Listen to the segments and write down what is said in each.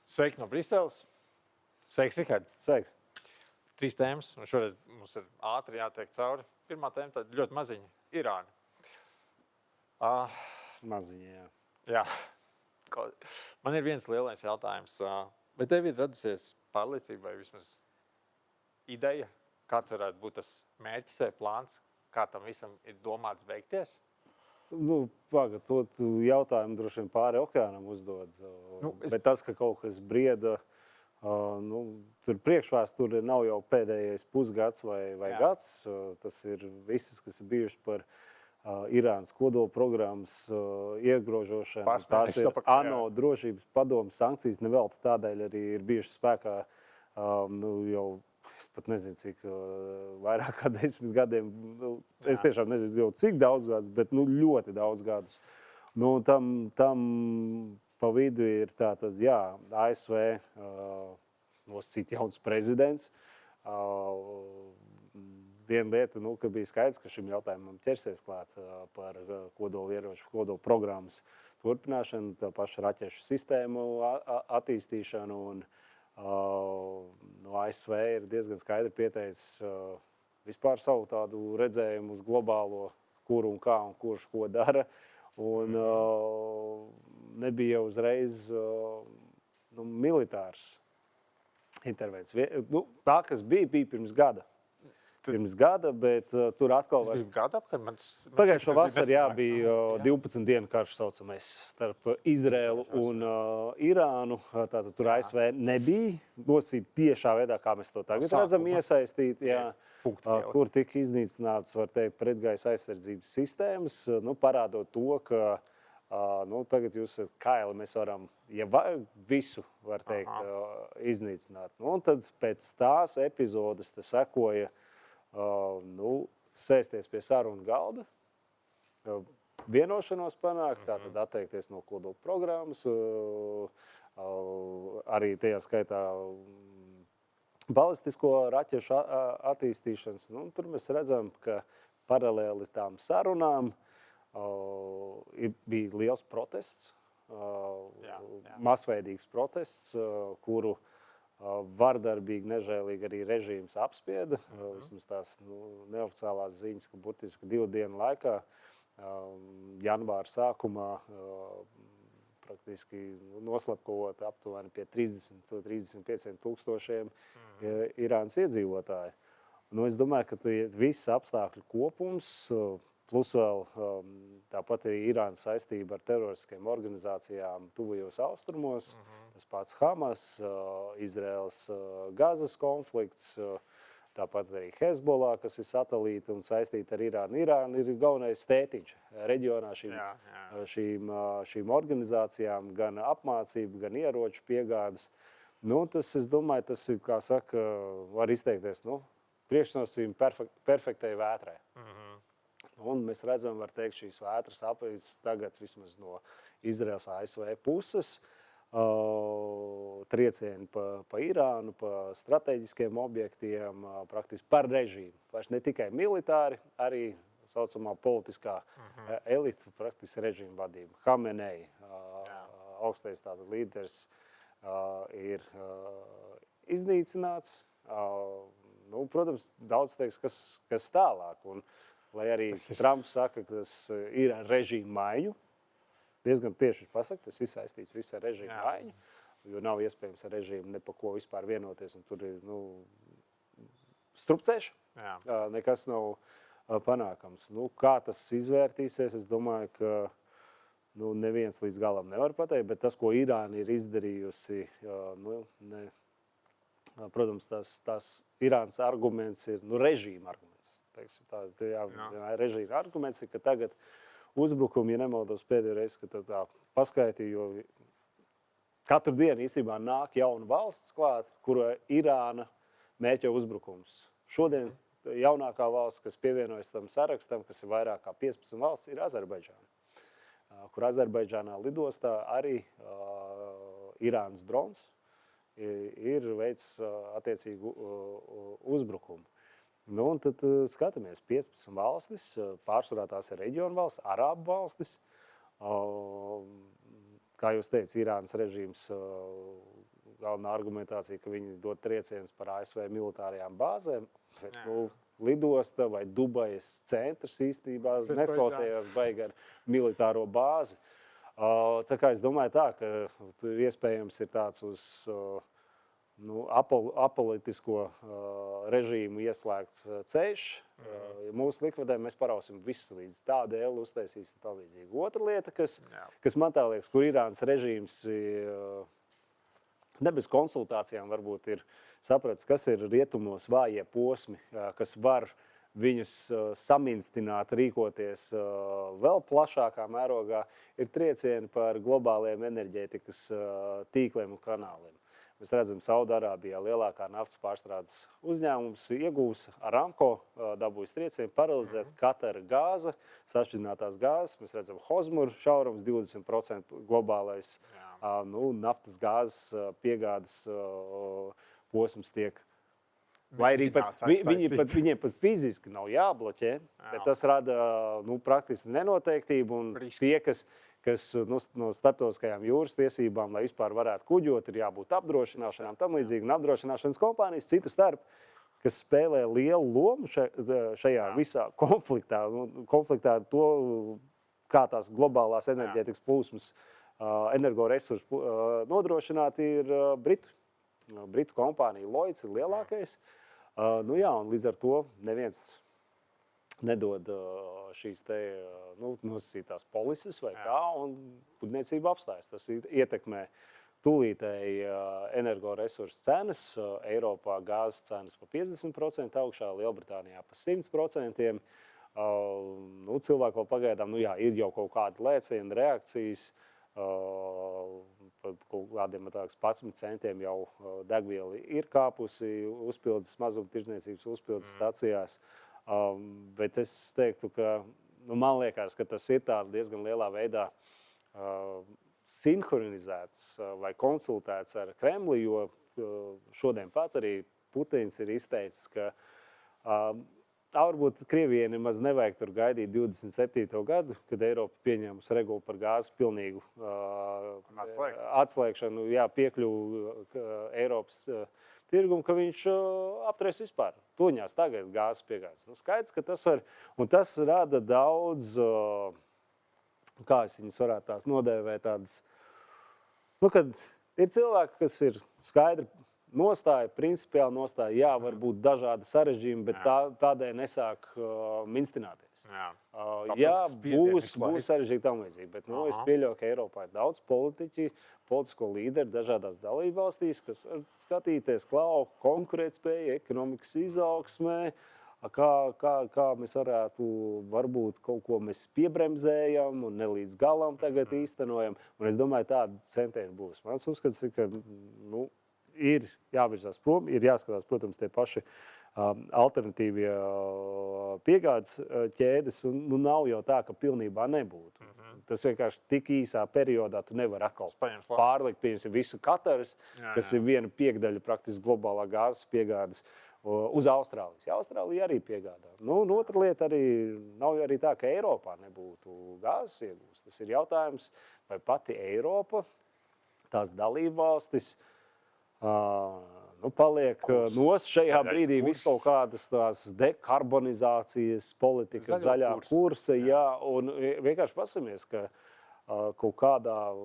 Sveiki no Briseles. Sveiks, Rihard. Sveiks. 3 tēmas, un šoreiz mums ir ātri jātiek cauri. Pirmā tēma tāda ļoti maziņa – Irāna. Maziņa, jā. Jā. Man ir viens lielais jautājums. Vai tev ir radusies pārliecība vai vismaz ideja, kāds varētu būt tas mērķis vai plāns, kā tam visam ir domāts beigties? Pagad, to jautājumu droši vien pāri okeānam uzdod. Bet tas, ka kaut kas brieda, tur priekšvēsture nav jau pēdējais pusgads vai gads. Tas ir visas, kas ir bijuši par Irānas kodolprogrammas iegrožošanu. Tās ir ANO drošības padomes sankcijas. Nevelti tādēļ arī ir bijuši spēkā jau, es pat nezinu, cik vairāk kā 10 gadiem. Es tiešām nezinu, jau cik daudz gadus, bet ļoti daudz gadus. Tam pa vidu ir tātad, ASV nosacīt jauns prezidents. Viena lieta, ka bija skaidrs, ka šim jautājumam ķersies klāt par kodolieroču, kodolprogrammas turpināšanu, tā paša raķešu sistēmu attīstīšanu. Un ASV ir diezgan skaidri pieteicis vispār savu tādu redzējumu uz globālo, kur un kā un kurš ko dara. Un nebija jau uzreiz militārs intervences. Tā, kas bija pirms gada. Bet tur atkal... Tas bija gada apkārt? Pagājušo vasaru, bija 12 dienu karš saucamais starp Izraēlu un Irānu. Tātad tur ASV nebija nosacīt tiešā veidā, kā mēs to tagad redzam iesaistīt. Kur tika iznīcināts, var teikt, pretgaisa aizsardzības sistēmas, parādot to, ka tagad jūs esat kaili, mēs varam, visu, var teikt, iznīcināt. Un tad pēc tās epizodes sekoja sēsties pie sarunu galda, vienošanos panākt, tātad atteikties no kodolprogrammas, arī tajā skaitā balistisko raķešu attīstīšanas. Tur mēs redzam, ka paralēli tām sarunām bija liels protests, masveidīgs protests, kuru vardarbīgi, nežēlīgi arī režīms apspieda. Vismaz tās neoficiālās ziņas, ka burtiski 2 dienu laikā, janvāra sākumā, praktiski noslapkavot aptuveni pie 30–35 tūkstošiem Irānas iedzīvotāji. Es domāju, ka viss apstākļu kopums, plus vēl tāpat arī Irānas saistība ar teroristiskiem organizācijām tuvajos austrumos, tas pats Hamas, Izraels Gazas konflikts, tāpat arī Hezbollah, kas ir satelīta un saistīta ar Irānu. Irāna ir galvenais tētiņš reģionā šīm organizācijām, gan apmācība, gan ieroču piegādes. Es domāju, tas ir, kā saka, var izteikties, priekšnosacījumi perfektai vētrai. Un mēs redzam, var teikt, šīs vētras apveicis tagad vismaz no Izraels ASV puses, triecieni pa Irānu, pa strateģiskiem objektiem, praktiski par režīmu. Vairs ne tikai militāri, arī saucamā politiskā elita, praktiski režīma vadība. Hamenei, augstais tātad līderis, ir iznīcināts. Protams, daudz teiks, kas tālāk. Un, lai arī Trumps saka, ka tas ir ar režīmu maiņu, diezgan tieši pasaka, tas viss saistīts viss ar režīmu maiņu, jo nav iespējams ar režīmu ne pa ko vispār vienoties, un tur ir strupcēšana, nekas nav panākams. Kā tas izvērtīsies, es domāju, ka neviens līdz galam nevar pateikt, bet tas, ko Irāna ir izdarījusi, protams, tās Irānas arguments ir režīma arguments. Režīma arguments ir, ka tagad uzbrukumi, ja nemaldos pēdējo reizi, ka tā paskaitīja, jo katru dienu īstenībā nāk jauna valsts klāt, kura Irāna mērķo uzbrukums. Šodien jaunākā valsts, kas pievienojas tam sarakstam, kas ir vairāk kā 15 valsts, ir Azerbaidžāna, kur Azerbaidžānā lidostā arī Irānas drons ir veids attiecīgu uzbrukumu. Un tad skatāmies 15 valstis, pārsvarā tās ir reģionu valsts, arābu valstis. Kā jūs teicat, Irānas režīms galvenā argumentācija, ka viņi dod triecienus par ASV militārajām bāzēm. Bet, lidosta vai Dubajas centrs īstenībā neklausējās baigi ar militāro bāzi. Tā kā es domāju tā, ka iespējams ir tāds uz apolitisko režīmu ieslēgts ceļš. Ja mūsu likvidē mēs parausim visu līdz tādēļ uztaisīsim tā līdzīgi. Otra lieta, kas man tā liekas, kur Irānas režīms ne bez konsultācijām varbūt ir sapratis, kas ir rietumos vājie posmi, kas var viņus saminstināt, rīkoties vēl plašākā mērogā, ir triecieni par globāliem enerģētikas tīkliem un kanāliem. Mēs redzam, Saudārābijā lielākā naftas pārstrādes uzņēmums iegūs Aramco, dabūjas triecieni, paralizēts Katara gāza, sašķidrinātās gāzes. Mēs redzam, Hozmur šaurums 20% globālais naftas gāzes piegādes posms tiek. Vai arī viņiem pat fiziski nav jābloķē, bet tas rada praktiski nenoteiktību. Un tie, kas no starptautiskajām jūras tiesībām, lai vispār varētu kuģot, ir jābūt apdrošināšanām, tam līdzīgi, un apdrošināšanas kompānijas citu starp, kas spēlē lielu lomu šajā visā konfliktā. Konfliktā ar to, kā tās globālās enerģētikas plūsmas, energoresursu nodrošināti, ir Britu kompānija Lloyds ir lielākais. Un līdz ar to neviens nedod šīs nosacītās polises vai kā, un kuģniecība apstājas. Tas ietekmē tūlītēji energoresursu cenas. Eiropā gāzes cenas pa 50% augšā, Lielbritānijā pa 100%. Cilvēki vēl pagaidām, ir jau kaut kāda lēciena reakcijas. Par kaut kādiem 11 centiem jau degviela ir kāpusi uzpildes mazumtirdzniecības uzpildes stacijās. Bet es teiktu, ka man liekas, ka tas ir diezgan lielā veidā sinhronizēts vai konsultēts ar Kremli, jo šodien pat arī Putins ir izteicis, ka varbūt Krievijai nemaz nevajag tur gaidīt 27. gadu, kad Eiropa pieņēmusi regulu par gāzes pilnīgu atslēgšanu, piekļuvu Eiropas tirgumu, ka viņš apturēs vispār tuņās tagad gāzes piegādes. Skaidrs, ka tas var, un tas rada daudz, kā es viņus varētu tās nodēvēt, tādas, kad ir cilvēki, kas ir skaidri nostāja, principiāli nostāja, var būt dažādi sarežģījumi, bet tādēļ nesāk minstināties. Būs sarežģīti tam līdzīgi, bet es pieļauju, ka Eiropā ir daudz politisko līderi dažādās dalībvalstīs, kas var skatīties, konkurētspēja, ekonomikas izaugsmē, kā mēs varētu, varbūt kaut ko mēs piebremzējam un ne līdz galam tagad īstenojam. Un es domāju, tādi centieni būs. Mans uzskats ir, ka ir jāvirzās prom, ir jāskatās, protams, tie paši alternatīvie piegādes ķēdes, un nav jau tā, ka pilnībā nebūtu. Tas vienkārši tik īsā periodā tu nevari atkal pārlikt, pieņemsim, visu Kataras, kas ir viena piekdaļa praktiski globālā gāzes piegādes uz Austrālijas. Austrālija arī piegādā. Un otra lieta arī, nav jau arī tā, ka Eiropā nebūtu gāzes iegūst. Tas ir jautājums, vai pati Eiropa, tās dalībvalstis, paliek nost šajā brīdī visu kaut kādas tās dekarbonizācijas politikas, zaļā kursa, un vienkārši pasamies, ka kaut kādā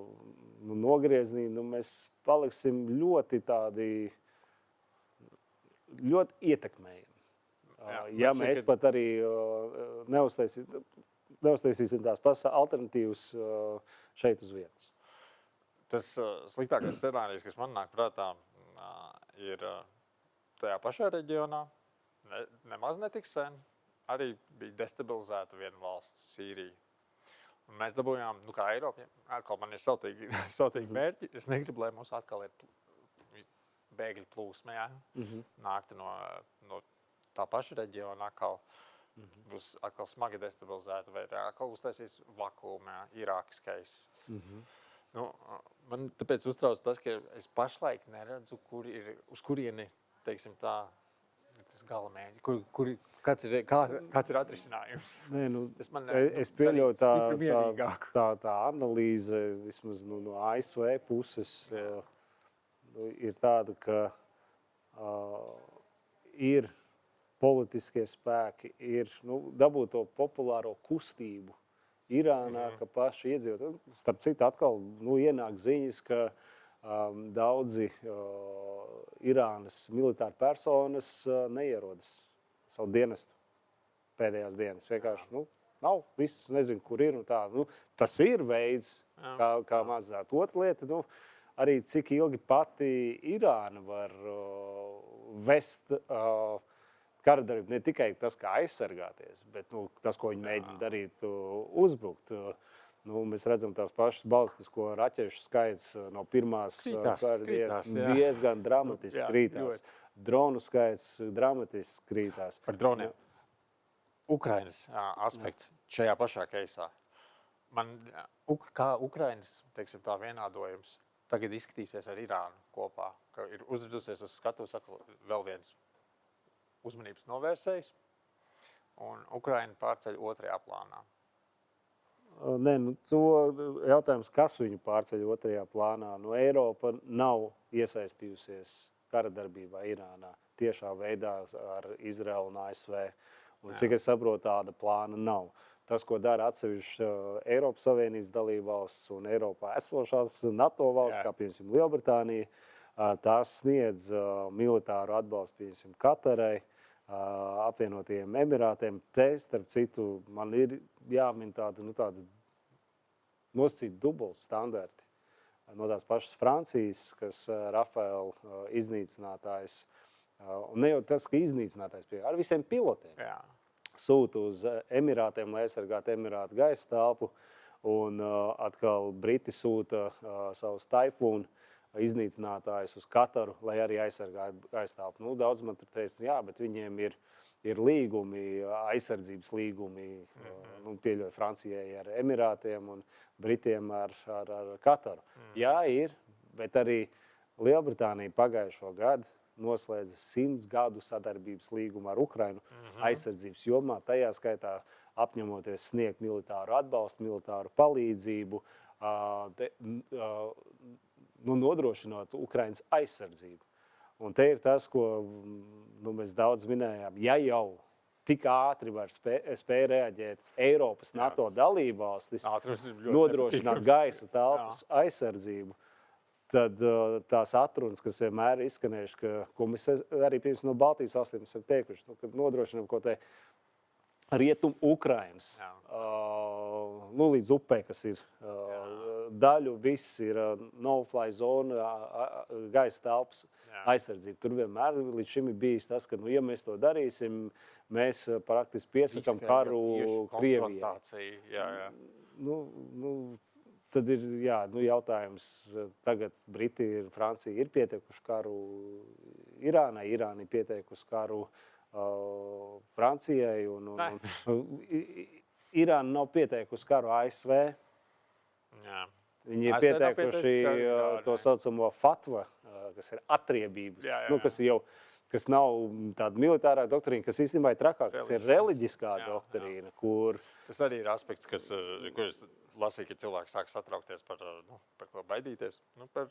nogrieznī mēs paliksim ļoti tādi, ļoti ietekmējami. Ja mēs pat arī neuztaisīsim tās pašas alternatīvas šeit uz vietas. Tas sliktākais scenārijs, kas man nāk prātā, ir tajā pašā reģionā, nemaz netik sen, arī bija destabilizēta viena valsts, Sīrija. Un mēs dabūjām, kā Eiropa, atkal man ir sautīgi mērķi, es negribu, lai mums atkal ir bēgļu plūsma, nākti no tā paša reģiona, atkal būs atkal smagi destabilizēta, vai atkal uztaisīs vakuumā, irākiskais. Man tāpēc uztrauc tas, ka es pašlaik neredzu, uz kurieni, teiksim tā, tas gala mērķi, kāds ir atrisinājums. Es pieļauju tā analīze, vismaz no ASV puses, ir tāda, ka ir politiskie spēki, ir dabūt to populāro kustību Irānā, ka paši iedzīvotāji. Starp citu, atkal ienāk ziņas, ka daudzi Irānas militāri personas neierodas savu dienestu pēdējās dienas. Vienkārši nav, viss nezinu, kur ir. Un tā. Tas ir veids, kā mazināt. Otra lieta, arī cik ilgi pati Irāna var vest karadarbību, ne tikai tas, kā aizsargāties, bet tas, ko viņi mēģina darīt, uzbrukt. Mēs redzam tās pašas balistisko raķešu skaits no pirmās krītās, diezgan dramatiski krītās. Dronu skaits dramatiski krītās. Par droniem. Ukrainas aspekts šajā pašā keisā. Kā Ukrainas, teiksim, tā vienādojums tagad izskatīsies ar Irānu kopā, ka ir uzradusies uz skatuves vēl viens uzmanības novērsējs, un Ukraina pārceļ otrajā plānā. Nē, to jautājums, kas viņu pārceļ otrajā plānā. Eiropa nav iesaistījusies karadarbībā Irānā tiešā veidā ar Izraelu un ASV. Un, cik es saprotu, tāda plāna nav. Tas, ko dara atsevišķi Eiropas Savienības dalībvalsts un Eiropā esošās NATO valsts, kā piemēram Lielbritānija, tās sniedz militāru atbalstu piemēram Katarai, apvienotajiem Emirātiem. Te, starp citu, man ir jāmin tāda nosacīta dubulta standarti. No tās pašas Francijas, kas Rafael iznīcinātājs, un ne jau tas, ka iznīcinātājs pie ar visiem pilotiem. Sūta uz Emirātiem, lai aizsargātu Emirātu gaisa telpu, un atkal Briti sūta savus Taifūnu iznīcinātājus uz Kataru, lai arī aizsargātu gaisa telpu. Daudz man tur teica, jā, bet viņiem ir līgumi, aizsardzības līgumi, pieļauj Francijai ar Emirātiem un Britiem ar Kataru. Jā, ir, bet arī Lielbritānija pagājušo gadu noslēdza 100 gadu sadarbības līgumu ar Ukrainu aizsardzības jomā, tajā skaitā apņemoties sniegt militāru atbalstu, militāru palīdzību, nodrošinot Ukrainas aizsardzību. Un te ir tas, ko mēs daudz minējām. Ja jau tik ātri var spēj reaģēt Eiropas NATO dalībvalstis, nodrošināt gaisa telpas aizsardzību, tad tās atrunas, kas vienmēr ir izskanējuši, ko mēs arī pirms no Baltijas valstīm esam teikuši, ka nodrošinām ko te rietumu Ukrainas, līdz upē, kas ir daļu, viss ir no-fly zona, gaisa telpas aizsardzība. Tur vienmēr līdz šim ir bijis tas, ka, ja mēs to darīsim, mēs praktiski piesakam karu Krievijai. Tad ir jautājums, tagad Briti ir, Francija ir pieteikuši karu Irānai, Irāna ir pieteikusi karu Francijai, un Irāna nav pieteikusi karu ASV. Viņi ir pieteikuši to saucamo fatva, kas ir atriebības, kas nav tāda militārā doktrīna, kas īstenībā ir trakāk, kas ir reliģiskā doktrīna, kur... Tas arī ir aspekts, kur es lasīju, ka cilvēki sāk satraukties par ko baidīties, par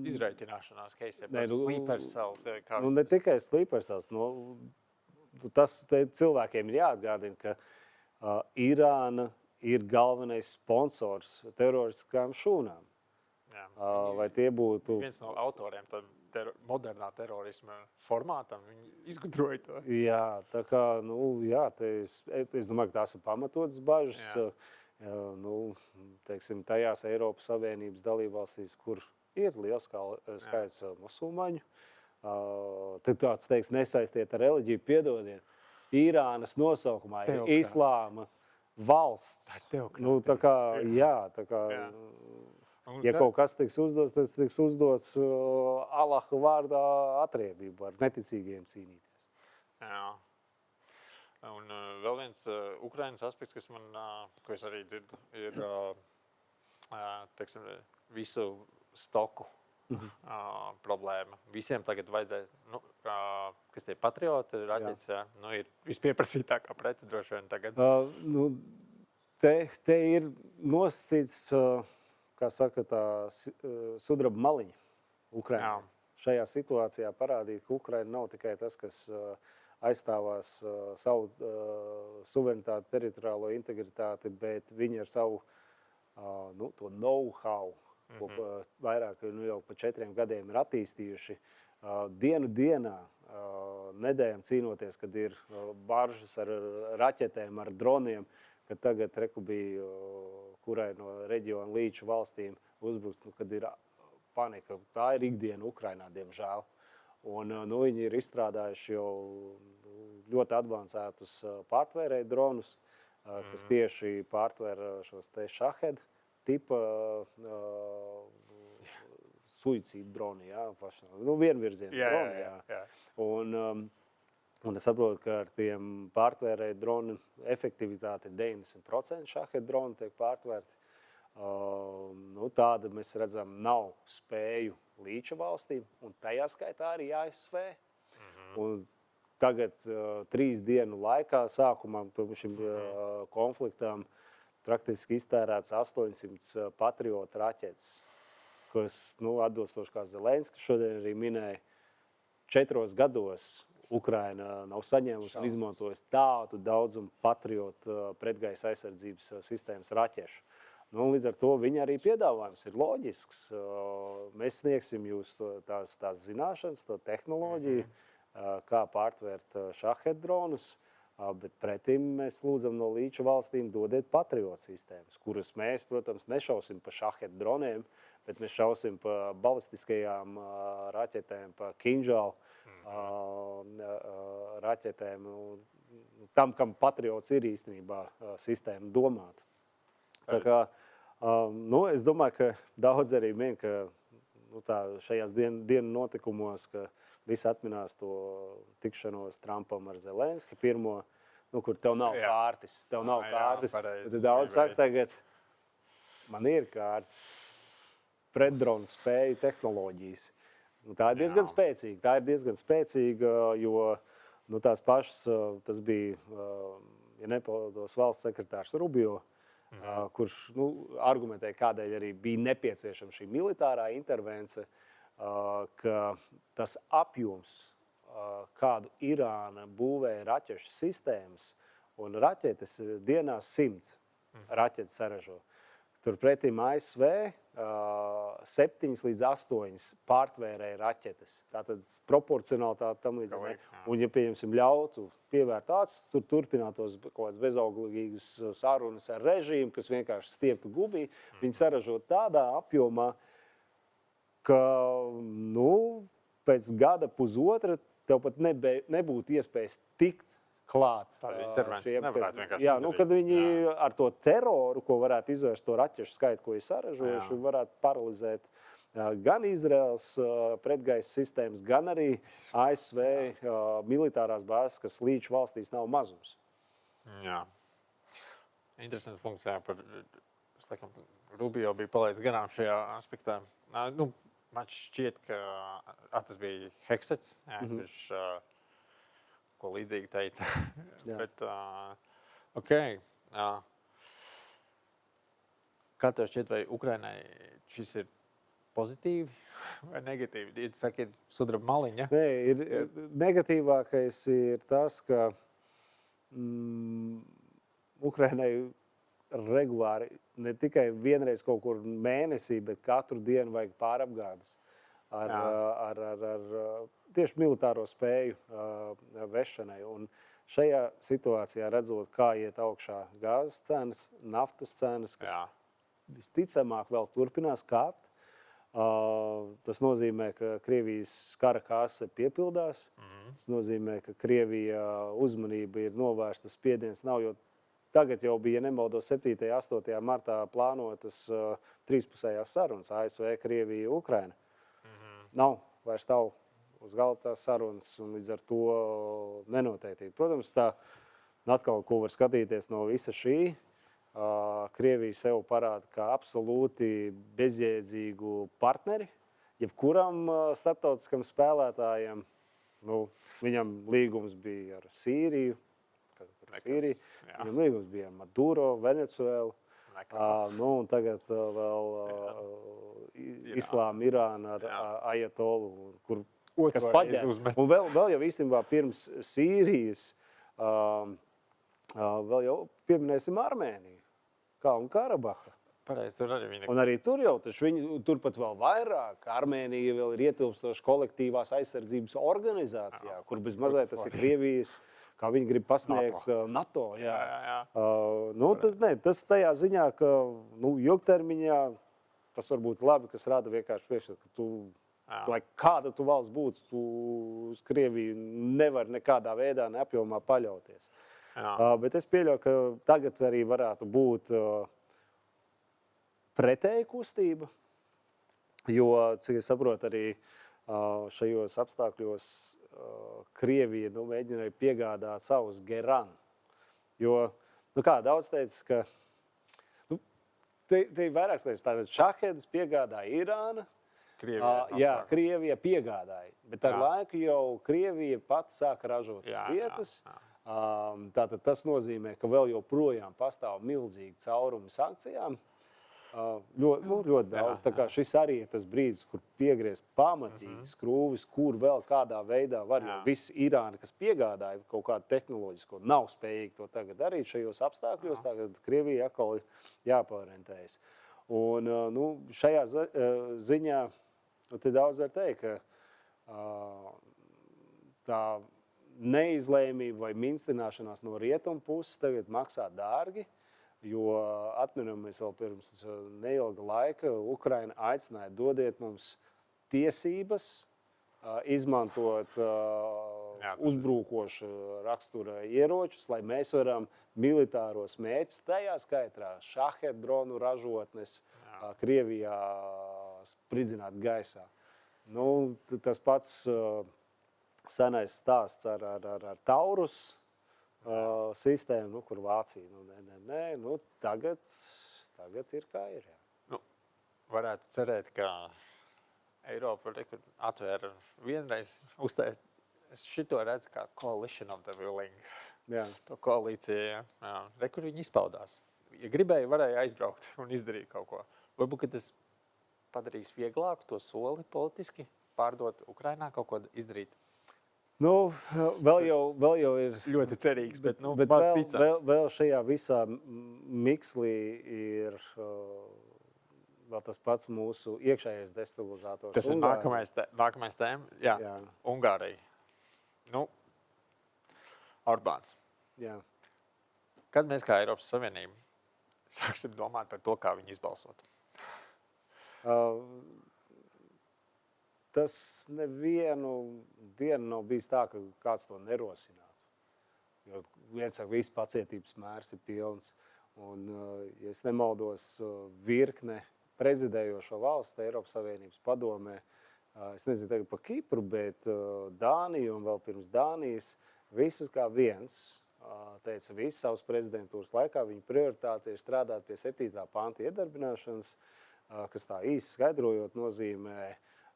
izraitināšanās keisiem, par sleeper cells. Ne tikai sleeper cells, tas cilvēkiem ir jāatgādina, ka Irāna ir galvenais sponsors teroristiskām šūnām. Vai tie būtu... Viens no autoriem tam modernā terorisma formātam, viņi izgudroja to. Jā, tā kā, es domāju, ka tās ir pamatotas bažas. Teiksim, tajās Eiropas Savienības dalībvalstīs, kur ir liels skaits musulmaņu, tad tāds teiks nesaistiet ar reliģiju, piedodiet, Irānas nosaukumā ir islāma valsts. Tā kā, ja kaut kas tiks uzdots, tad tiks uzdots Allaha vārdā atriebību ar neticīgiem cīnīties. Jā. Un vēl viens Ukrainas aspekts, ko es arī dzirdu, ir teiksim, visu stoku problēma. Visiem tagad vajadzēja, kas tie patrioti raķetes, ir vispieprasītākā prece droši vien tagad. Te ir nosacīts, kā saka, tā sudraba maliņa Ukrainā. šajā situācijā parādīt, ka Ukraina nav tikai tas, kas aizstāvās savu suverenitāti, teritoriālo integritāti, bet viņi ar savu to know-how, ko vairāk jau pa 4 gadiem ir attīstījuši, dienu dienā, nedēļām cīnoties, kad ir baržas ar raķetēm, ar droniem, kad tagad bija, kurai no reģiona līču valstīm uzbruks, kad ir panika. Tā ir ikdiena Ukrainā, diemžēl. Un, viņi ir izstrādājuši jau ļoti advancētus pārtvērēju dronus, kas tieši pārtver šos te Shahed tipa suicīdu droni, vienvirzienu droni. Jā. Un es saprotu, ka ar tiem pārtvērēju dronu efektivitāte ir 90%, Shahed droni tiek pārtvērti. Tāda mēs redzam nav spēju līča valstīm, un tajā skaitā arī ASV. Un tagad 3 dienu laikā sākumā šim konfliktam praktiski iztērēts 800 patriotu raķetes, kas, atbilstoši kā Zelenskis šodien arī minēja, 4 gados Ukraina nav saņēmusi un izmantojusi tādu daudzumu patriotu pretgaisa aizsardzības sistēmas raķešu. Līdz ar to viņa arī piedāvājums ir loģisks. Mēs sniegsim jūs tās zināšanas, to tehnoloģiju, kā pārtvērt Shahed dronus, bet pretim mēs lūdzam no līča valstīm dodiet patriotu sistēmas, kuras mēs, protams, nešausim pa Shahed droniem, bet mēs šausim pa balistiskajām raķetēm, pa Kinžal raķetēm, tam, kam patriots ir īstenībā sistēma domāta. Tā kā, es domāju, ka daudz arī min, ka šajās dienu notikumos, ka visi atminās to tikšanos Trumpam ar Zelenski pirmo, kur tev nav kārtis. Tev nav kārtis. Tad daudz saka tagad, man ir kārtis. Pretdronu spēju tehnoloģijas. Tā ir diezgan spēcīga. Jo tās pašas, tas bija, ja nepaldos, valsts sekretārs Rubio, kurš argumentēja, kādēļ arī bija nepieciešama šī militārā intervence, ka tas apjoms, kādu Irāna būvēja raķešu sistēmas, un raķetes dienā 100 raķetes saražo. Turpretim ASV 7 līdz 8 pārtvērēja raķetes. Tātad proporcionalitāte tam līdzīgi. Un, ja pieņemsim ļautu pievērt acis, tur turpinātos kaut kāds bezauglīgas sarunas ar režīmu, kas vienkārši stieptu gubī, viņi saražo tādā apjomā, ka, pēc gada pusotra tev pat nebūtu iespējas tikt klāt. Tāda intervences nevarētu vienkārši izdarīt. Kad viņi ar to teroru, ko varētu izvērst to raķešu skaitu, ko ir saražojuši, varētu paralizēt gan Izraels pretgaisa sistēmas, gan arī ASV militārās bāzes, kas līču valstīs nav mazums. Jā. Interesants punkts, par, es laikam, Rubio bija palaists garām šajā aspektā. Man šķiet, ka tas bija Heksets, kurš ko līdzīgi teica. Bet, kā tev šķiet, vai Ukrainai šis ir pozitīvi vai negatīvi? Tu saki, ir sudraba maliņa. Nē, negatīvākais ir tas, ka Ukrainai regulāri ne tikai vienreiz kaut kur mēnesī, bet katru dienu vajag pārapgādes ar tieši militāro spēju vešanai. Un šajā situācijā redzot, kā iet augšā gāzes cenas, naftas cenas, kas visticamāk vēl turpinās kāpt, tas nozīmē, ka Krievijas kara kāse piepildās. Tas nozīmē, ka Krievija uzmanība ir novērsta, spiediens nav, jo tagad jau bija, ja nemaldos, 7. 8. martā plānotas trīspusējās sarunas ASV, Krievija, Ukraina. Nav, vairs nav uz galda tās sarunas, un līdz ar to nenoteiktība. Protams, tā atkal, ko var skatīties no visa šī, Krievija sev parāda kā absolūti bezjēdzīgu partneri, jebkuram starptautiskam spēlētājiem. Viņam līgums bija ar Sīriju, viņam līgums bija ar Maduro, Venecuēlu. Un tagad vēl Islāma Irāna ar Ajatolu, kas paģēra. Un vēl jau īstenībā pirms Sīrijas vēl jau pieminēsim Armēniju, Kalnu Karabaha. Pareizi, tur arī viņa. Un arī tur jau, turpat vēl vairāk, Armēnija vēl ir ietilpstoša kolektīvās aizsardzības organizācijā, kur bez mazliet tas ir Krievijas, kā viņi grib pasniegt NATO. Tas tajā ziņā, ka ilgtermiņā tas varbūt labi, kas rada vienkārši priekšstatu, ka tu, lai kāda tu valsts būtu, tu uz Krieviju nevar nekādā veidā neapjomā paļauties. Bet es pieļauju, ka tagad arī varētu būt pretēja kustība, jo, cik es saprotu, arī šajos apstākļos Krievija mēģina piegādāt savus Geran. Jo, daudz teica, ka te vairāks teica, tātad šahedus piegādāja Irāna, Krievija piegādāja, bet ar laiku jau Krievija pati sāka ražot vietas. Tātad tas nozīmē, ka vēl joprojām pastāv milzīgi caurumi sankcijām. Ļoti daudz. Tā kā šis arī ir tas brīdis, kur piegriezt pamatīgi skrūvis, kur vēl kādā veidā var, jo viss Irāna, kas piegādāja kaut kādu tehnoloģisko, nav spējīgi to tagad darīt šajos apstākļos, tagad Krievija atkal jāpārorientējas. Un šajā ziņā te daudz var teikt, ka tā neizlēmība vai minstināšanās no rietumu puses tagad maksā dārgi, jo atminamies vēl pirms neilga laika, Ukraina aicināja dodiet mums tiesības izmantot uzbrukošu rakstura ieročus, lai mēs varam militāros mērķus, tajā skaitā šahed dronu ražotnes Krievijā spridzināt gaisā. Tas pats senais stāsts ar Taurus sistēmu, kur Vācija, tagad ir kā ir. Varētu cerēt, ka Eiropa atvēra vienreiz uzteikt. Es šito redzu kā coalition of the willing. To koalīciju, kur viņi izpaudās. Ja gribēja, varēja aizbraukt un izdarīt kaut ko. Varbūt, ka tas padarīs vieglāku to soli politiski, pārdot Ukrainā, kaut ko izdarīt. Vēl jau ir ļoti cerīgs, bet vēl šajā visā mikslī ir vēl tas pats mūsu iekšējais destabilizators. Tas ir nākamais tēma. Jā. Ungārija. Orbāns. Jā. Kad mēs kā Eiropas Savienība sāksim domāt par to, kā viņi izbalsot? Tas nevienu dienu nav bijis tā, ka kāds to nerosinātu. Jo viens saka, viss pacietības mērs ir pilns. Un, ja es nemaldos, virkne prezidējošo valstu Eiropas Savienības padomē, es nezinu tagad par Kipru, bet Dāniju un vēl pirms Dānijas, visas kā viens teica, visas savas prezidentūras laikā viņa prioritāte ir strādāt pie 7. panta iedarbināšanas, kas tā īsti skaidrojot nozīmē,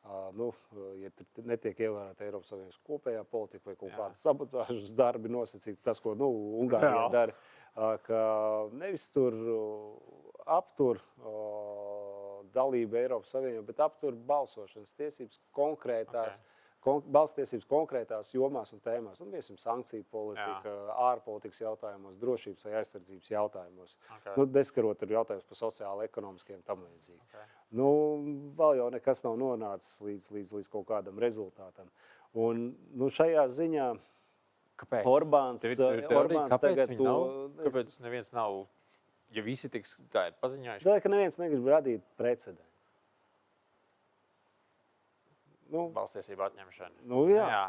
ja netiek ievērota Eiropas Savienības kopējā politika vai kaut kādas sabotāžas darbi nosacīt, tas, ko Ungārija dara, ka nevis tur aptur dalību Eiropas Savienībā, bet aptur balsošanas tiesības konkrētās, balstiesības konkrētās jomās un tēmās. Un viesim sankciju politika, ārpolitikas jautājumos, drošības vai aizsardzības jautājumos. Deskarot ar jautājumus par sociāli-ekonomiskiem tam līdzīgi. Vēl jau nekas nav nonācis līdz kaut kādam rezultātam. Un šajā ziņā Orbāns tagad to... Kāpēc neviens nav, ja visi tiks tā ir paziņojuši? Tādēļ, ka neviens negrib radīt precedentu. Balstiesību atņemšana.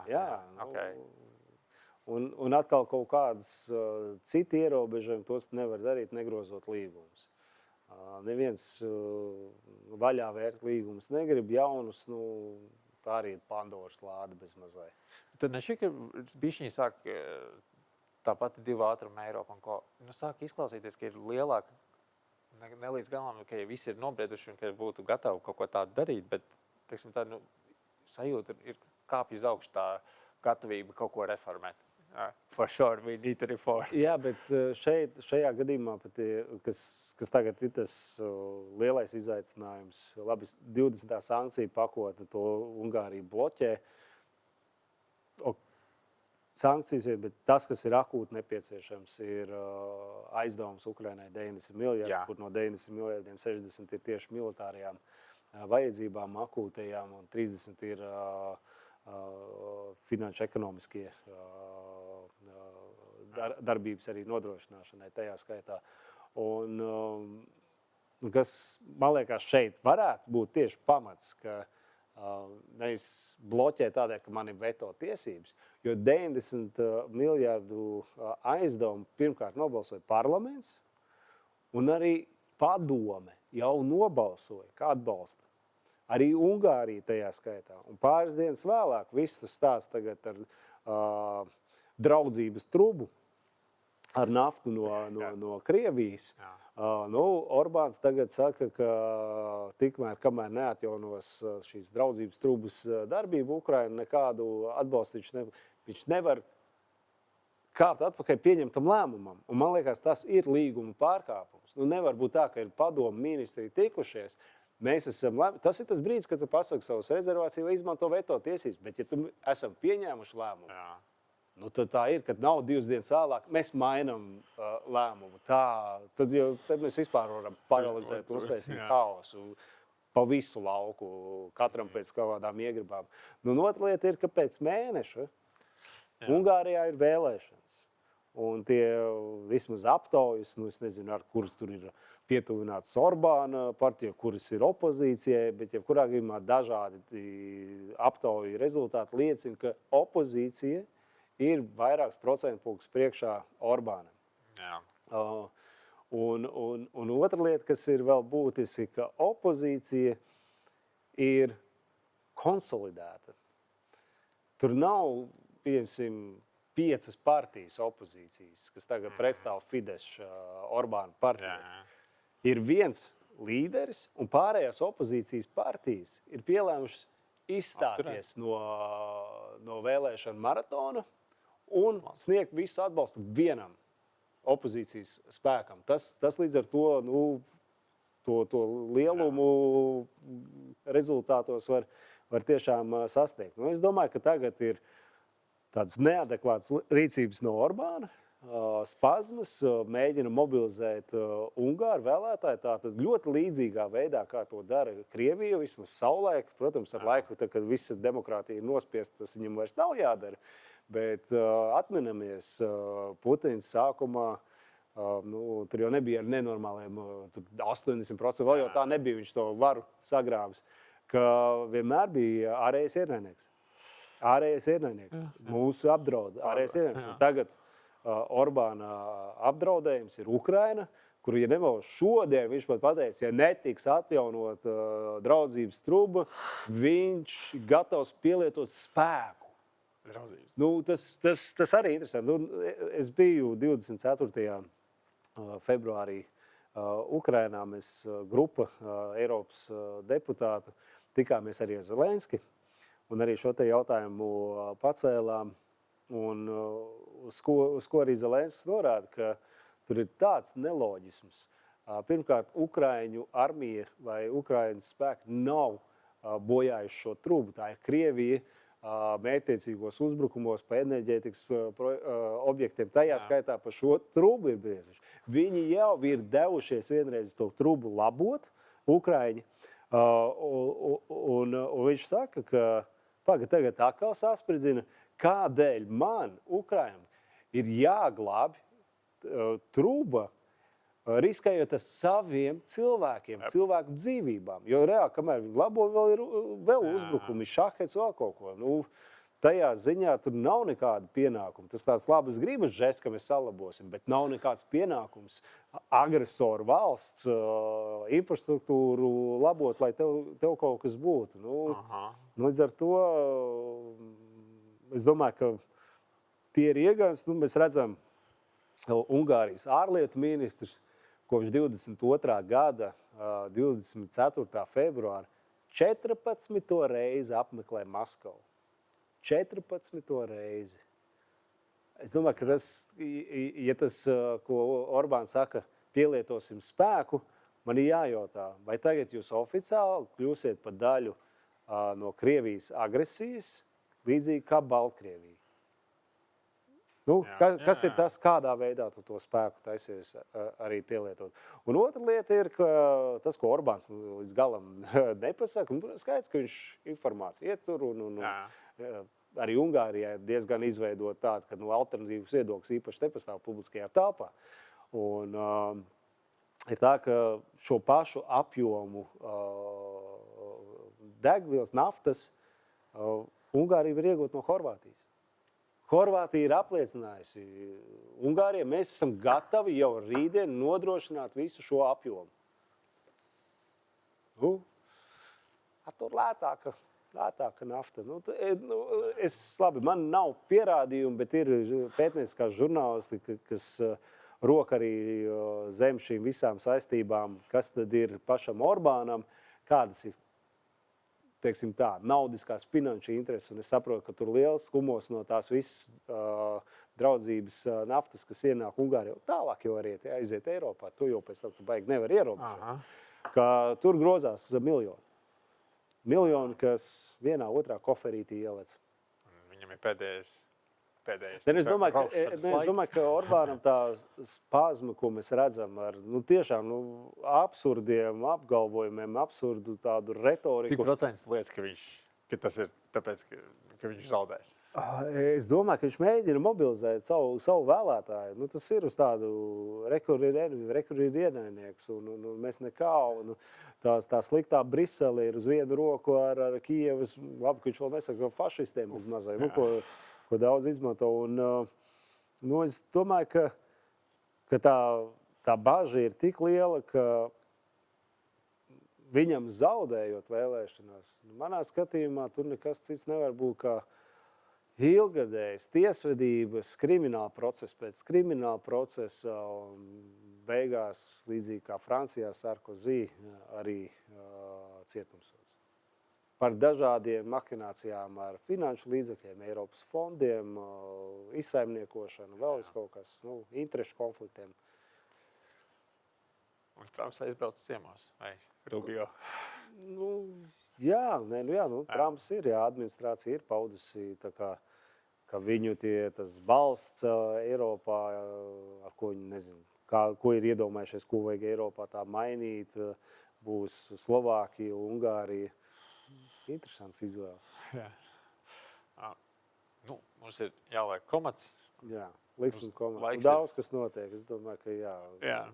Jā. Okay. Un atkal kaut kādas citi ierobežojumi, tos nevar darīt, negrozot līgumus. Neviens vaļā vērt līgumus negrib, jaunus, tā arī ir Pandoras lāde bez mazai. Tad nešķiet, ka bišķiņi sāk tāpat 2 ātruma Eiropa un ko, sāk izklausīties, ka ir lielāka, ne līdz galam, ka visi ir nobrieduši un ka būtu gatavi kaut ko tādu darīt, bet, teiksim, tā, sajūta ir kāpj uz augšu tā gatavība kaut ko reformēt. For sure, we need to reform. Jā, bet šajā gadījumā, pat, kas tagad ir tas lielais izaicinājums, labi, 20. sankciju pakotne to Ungāriju bloķē. Sankcijas ir, bet tas, kas ir akūti nepieciešams, ir aizdevums Ukrainai 90 miljardi, kur no 90 miljardiem 60 ir tieši militārajām vajadzībām, akūtajām, un 30 ir finanšu ekonomiskie darbības arī nodrošināšanai tajā skaitā. Un kas, man liekas, šeit varētu būt tieši pamats, ka nevis bloķē tādēļ, ka man ir veto tiesības, jo 90 miljardu aizdevumu pirmkārt nobalsoja parlaments, un arī padome jau nobalsoja, kā atbalsta. Arī Ungārija tajā skaitā. Un pāris dienas vēlāk viss tas stāsts tagad ar draudzības trubu, ar naftu no Krievijas. Orbāns tagad saka, ka tikmēr, kamēr neatjaunos šīs draudzības trubas darbību Ukraina, nekādu atbalstu viņš nevar kāpt atpakaļ pieņemtam lēmumam. Un man liekas, tas ir līguma pārkāpums. Nevar būt tā, ka ir padomu ministri tikušies. Tas ir tas brīdis, kad tu pasaki savus rezervāciju vai izmanto veto tiesības. Bet ja tu esam pieņēmuši lēmumu, tad tā ir, kad nav 2 dienas vēlāk, mēs mainām lēmumu. Tad mēs vispār varam paralizēt, uztaisīt haosu pa visu lauku, katram pēc kādām iegribām. Otra lieta ir, ka pēc mēneša Ungārijā ir vēlēšanas. Un tie vismaz aptaujas, es nezinu, ar kuras tur ir pietuvināts Orbāna partija, kuras ir opozīcijai, bet jebkurā gadījumā dažādi aptauju rezultāti liecina, ka opozīcija ir vairāks procentpunktus priekšā Orbānam. Un otra lieta, kas ir vēl būtiski, ka opozīcija ir konsolidēta. Tur nav, pieņemsim, 5 partijas opozīcijas, kas tagad pretstāv Fidesz Orbāna partijai. Ir viens līderis, un pārējās opozīcijas partijas ir pielēmušas izstāties no vēlēšana maratona un sniegt visu atbalstu vienam opozīcijas spēkam. Tas līdz ar to lielumu rezultātos var tiešām sasniegt. Es domāju, ka tagad ir tāds neadekvāts rīcības no Orbāna, spazmas, mēģina mobilizēt Ungāru vēlētāju, tātad ļoti līdzīgā veidā, kā to dara Krievija, vismaz savulaik. Protams, ar laiku, kad visa demokrātija ir nospiesta, tas viņam vairs nav jādara. Bet atminamies, Putins sākumā, tur jau nebija ar nenormāliem 80%, vēl jau tā nebija, viņš to varu sagrāvis, ka vienmēr bija ārējais ienaidnieks. Ārējais ienaidnieks, mūsu apdraud, ārējais ienaidnieks. Tagad Orbāna apdraudējums ir Ukraina, kur, ja nevēl šodien, viņš pat pateica, ja netiks atjaunot draudzības truba, viņš gatavs pielietot spēku. Tas arī interesanti. Es biju 24. februārī Ukrainā, mēs grupa Eiropas deputātu tikāmies arī ar Zelenski un arī šo te jautājumu pacēlām. Un uz ko arī Zelenskis norāda, ka tur ir tāds neloģisms. Pirmkārt, Ukraiņu armija vai Ukraiņas spēki nav bojājuši šo trubu. Tā ir Krievija mērķtiecīgos uzbrukumos pa enerģētikas objektiem. Tajā skaitā pa šo trubu ir bijuši. Viņi jau ir devušies vienreiz to trubu labot, Ukraiņi. Un viņš saka, ka tagad atkal saspridzina, kādēļ man, Ukraiņam, ir jāglābi truba, riskējot ar saviem cilvēkiem, cilvēku dzīvībām. Jo reāli, kamēr viņi labo, vēl uzbrukumi, šahets, vēl kaut ko. Tajā ziņā tur nav nekāda pienākuma. Tas tāds labas gribas žests, ka mēs salabosim, bet nav nekāds pienākums agresoru valsts infrastruktūru labot, lai tev kaut kas būtu. Līdz ar to es domāju, ka tie ir iegāns. Mēs redzam Ungārijas ārlietu ministrs kopš 22. gada 24. februāra 14. reizi apmeklē Maskavu. 14. reizi. Es domāju, ka tas, ko Orbāns saka, pielietosim spēku, man ir jājautā, vai tagad jūs oficiāli kļūsiet par daļu no Krievijas agresijas, līdzīgi kā Baltkrievija. Kas ir tas, kādā veidā tu to spēku taisies arī pielietot? Un otra lieta ir, ka tas, ko Orbāns līdz galam nepasaka, skaidrs, ka viņš informāciju ietur un arī Ungārijā diezgan izveidot tādu, ka alternatīvas viedoklis īpaši nepastāv publiskajā telpā. Un ir tā, ka šo pašu apjomu degvielas, naftas Ungārija var iegūt no Horvātijas. Horvātija ir apliecinājusi Ungārijai, mēs esam gatavi jau rītdien nodrošināt visu šo apjomu. Tur lētāka nafta. Man nav pierādījumi, bet ir pētnieciskā žurnālisti, kas rok arī zem šīm visām saistībām, kas tad ir pašam Orbānam, kādas ir, teiksim tā, naudiskās finanšu intereses. Un es saprotu, ka tur liels skumos no tās visas draudzības naftas, kas ienāk Ungārijā, tālāk jau arī aiziet Eiropā. To jau pēc tam tu baigi nevar ierobežot. Ka tur grozās miljoni. Miljoni, kas vienā otrā koferītī ielec. Viņam ir pēdējais. Es domāju, ka Orbānam tā spazma, ko mēs redzam ar tiešām absurdiem apgalvojumiem, absurdu tādu retoriku. Cik procents liekas, ka tas ir tāpēc, ka viņš zaudēs? Es domāju, ka viņš mēģina mobilizēt savu vēlētāju. Tas ir uz tādu rekur ir ienaidnieks, un mēs nekā. Tā sliktā Brisele ir uz vienu roku ar Kijevas, labi, ka viņš vēl nesaka fašistiem uz mazai, ko daudz izmanto. Un, es domāju, ka tā baža ir tik liela, ka viņam zaudējot vēlēšanās, manā skatījumā tur nekas cits nevar būt kā ilgadējs tiesvedības, krimināla procesa pēc krimināla procesa un beigās, līdzīgi kā Francijā Sarkozy, arī cietumsods. Par dažādiem mahinācijām ar finanšu līdzekļiem, Eiropas fondiem, izsaimniekošanu, vēl kaut kas, interešu konfliktiem. Un Trumps aizbrauc ciemos, vai Rubio? Trumps ir, administrācija ir paudusi, tā kā, ka viņu tas balsts Eiropā, ar ko viņi nezinu, ko ir iedomājušies, ko vajag Eiropā tā mainīt, būs Slovākija, Ungārija. Interesants izvēles. Jā. Mums ir jāliek komats. Jā, liksim komats. Laiks Daudz, kas notiek. Es domāju, ka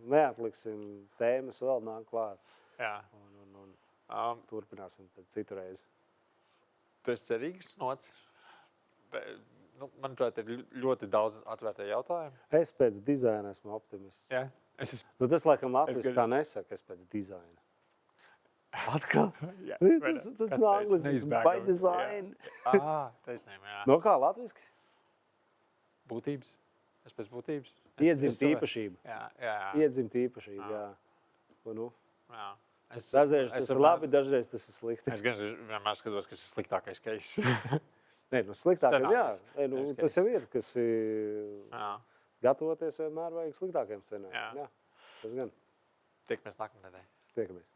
neatliksim tēmas, vēl nāk klāt. Jā. Un turpināsim tad citu reizi. Tu esi cerīgs nots? Manuprāt, ir ļoti daudz atvērtē jautājumu. Es pēc dizaina esmu optimists. Jā. Tas, laikam, Latvijas tā nesaka, es pēc dizaina. Atkal? Tas no anglisks. By design. Taisnība, jā. No kā latviski? Būtības. Es pēc būtības. Iedzimt īpašību. Jā. Iedzimt īpašību, jā. Jā. Dažreiz tas ir labi, dažreiz tas ir slikti. Es gan vienmēr skatos, kas ir sliktākais case. Sliktākajam, jā. Tas jau ir, kas gatavoties vienmēr vajag sliktākajam scenārijam. Jā. Tas gan. Tiekamies nākamnedēļ. Tiekamies.